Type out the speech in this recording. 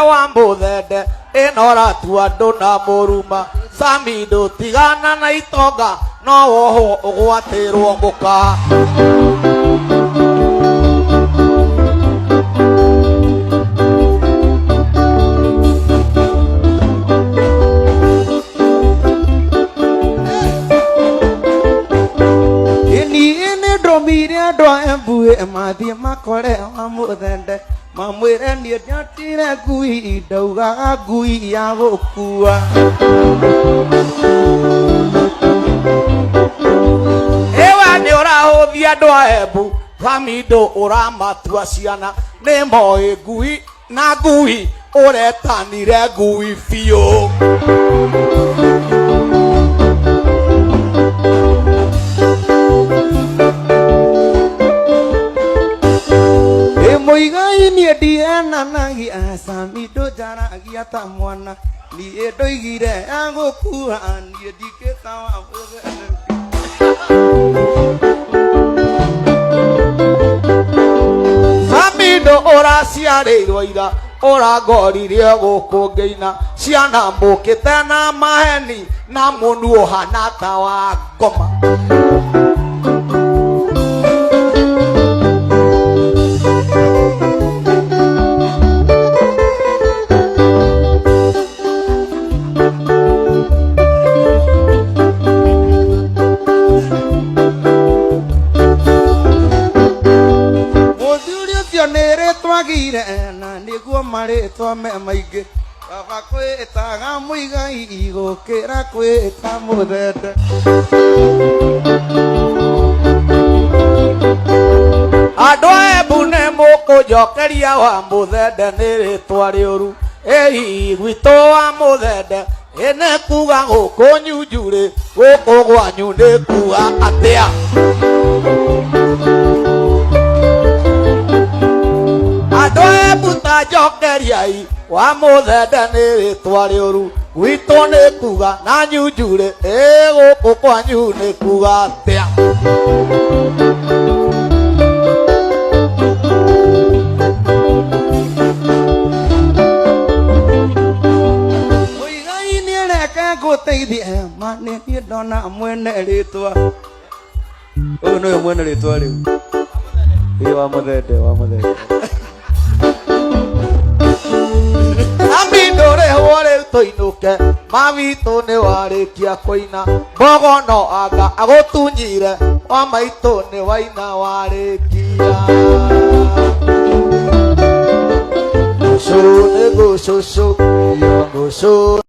Wamuthende inora tuandu na muruma Samidoh tigana na itonga no woho ugwatirwo guka Mire do embu emathi makore Wamuthende mamwire nie nyatire ngui ndaugaga ngui ya gukua ewa ni urahuthia andu a Embu Samidoh uramatua ciana ni moi ngui na ngui uretanire ngui biu Muigai ni diana nagi Samidoh jaragia ta mwana ni ndoigire agukua ni diketa Wamuthende Samidoh oraciarirwo ira oragorire guku ngeina ciana mbukite na maheni na munu hana ta wa ngoma na niguo maritwa me maingi baba kwitaga Muigai Guukirira kwita Wamuthende andu a Embu ne mukunjokeria Wamuthende ni ritwa riuru ehi gwitu Wamuthende ene kuga guku nyunjuri guku gwanyu ni kuga atia andu a Embu ta njokeriai Wamuthende ni ritwa riuru gwitu ni kuga na nyunjuri guku gwanyu ni kuga atia Muigai ni reke guteithie mani ni ndona mwene ritwa uyu ni mwene ritwa riu Wamuthende Samidoh rehwo riu tuinuke mawitu ni warikia kuina mbogo no anga agutunyire wa maitu ni waina warikia gucu ni gucucu gucu